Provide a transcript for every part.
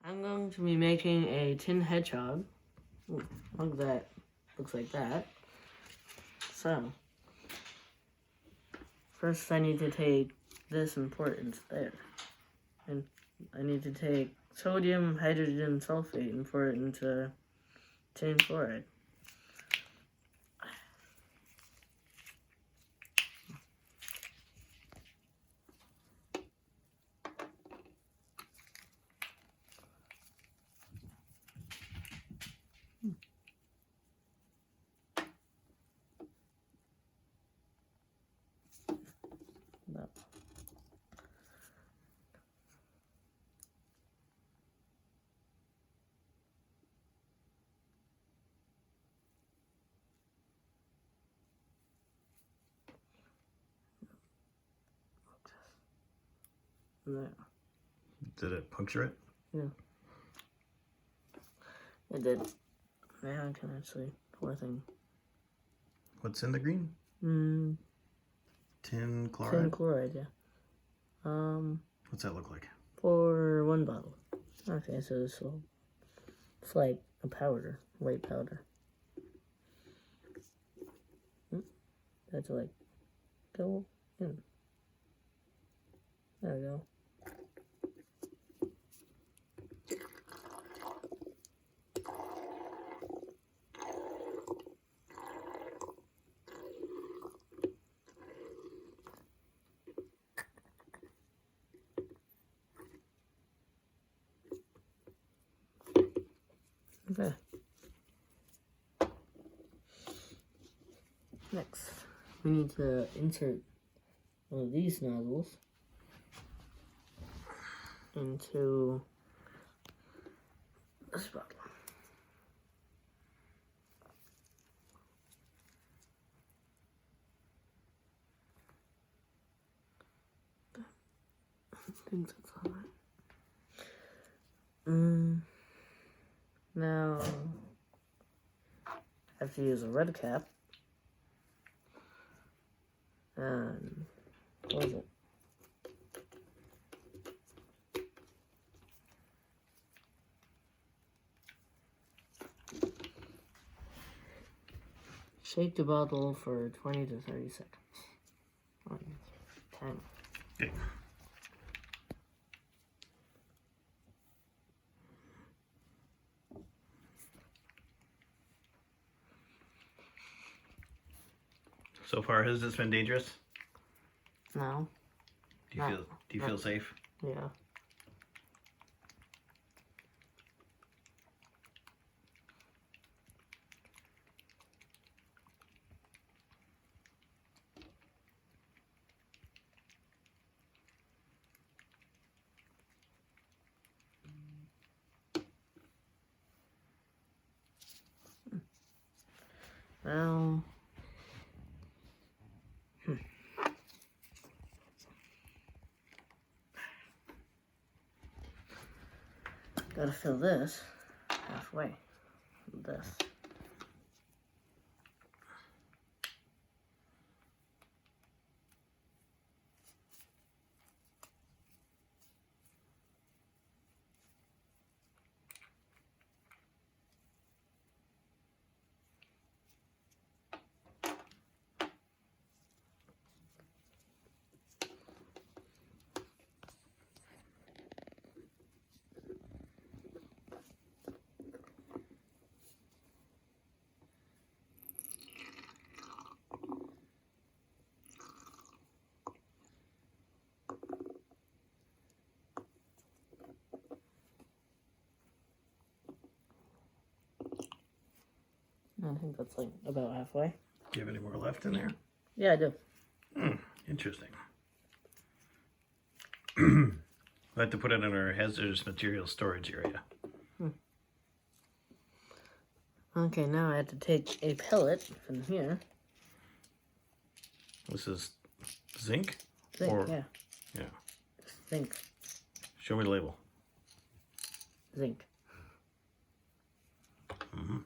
I'm going to be making a tin hedgehog. Ooh, look at that. Looks like that. So, first I need to take this and pour it into there. And I need to take sodium hydrogen sulfate and pour it into tin chloride. No. No. Did it puncture it? Yeah. It did. Now I can actually pour things. What's in the green? Tin chloride? Tin chloride, yeah. What's that look like? For one bottle. Okay, so this will, it's like a powder, white powder. That's like, go in. There we go. Okay. Next, we need to insert one of these nozzles into this bottle. I think that's all right. Now, I have to use a red cap. And what is it? Shake the bottle for 20 to 30 seconds. 10. Okay. So far, has this been dangerous? No. Do you feel safe? Yeah. Well, gotta fill this halfway with this. I think that's like about halfway. Do you have any more left in there? Yeah, I do. Interesting. We'll have to put it in our hazardous material storage area. Okay, now I have to take a pellet from here. This is zinc? Zinc, yeah. Yeah. Zinc. Show me the label. Zinc. Mm-hmm.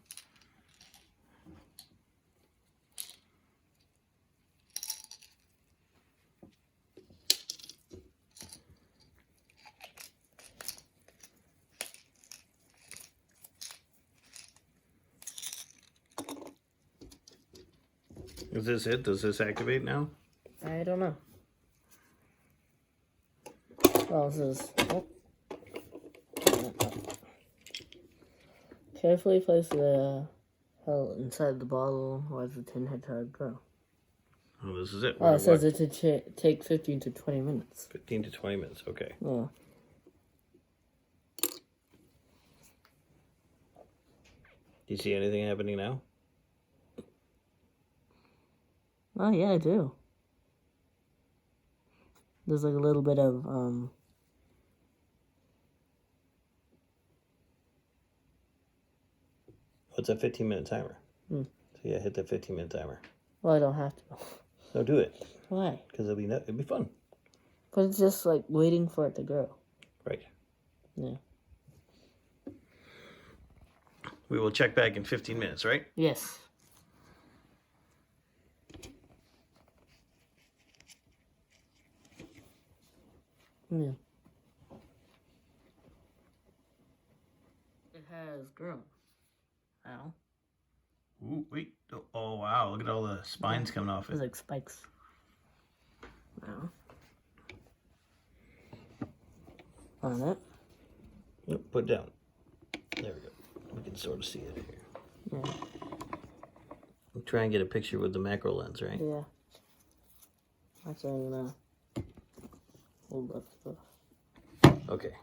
Is this it? Does this activate now? I don't know. Well, it says, oh. Carefully place the hell inside the bottle while the Tin Hedgehog grow. Oh, this is it. Oh, it says it to take 15 to 20 minutes. 15 to 20 minutes, okay. Yeah. Do you see anything happening now? Oh, yeah, I do. There's like a little bit of, It's a 15-minute timer. Hmm. So yeah, hit the 15-minute timer. Well, I don't have to. No, do it. Why? Because it'll be fun. Because it's just like waiting for it to grow. Right. Yeah. We will check back in 15 minutes, right? Yes. Yeah. It has grown. Ow. Ooh, wait. Oh, wow. Look at all the spines coming off There's it. like spikes. Ow. On it. Nope, put it down. There we go. We can sort of see it here. Yeah. We'll try and get a picture with the macro lens, right? Yeah. Actually, I'm gonna hold up stuff. Okay.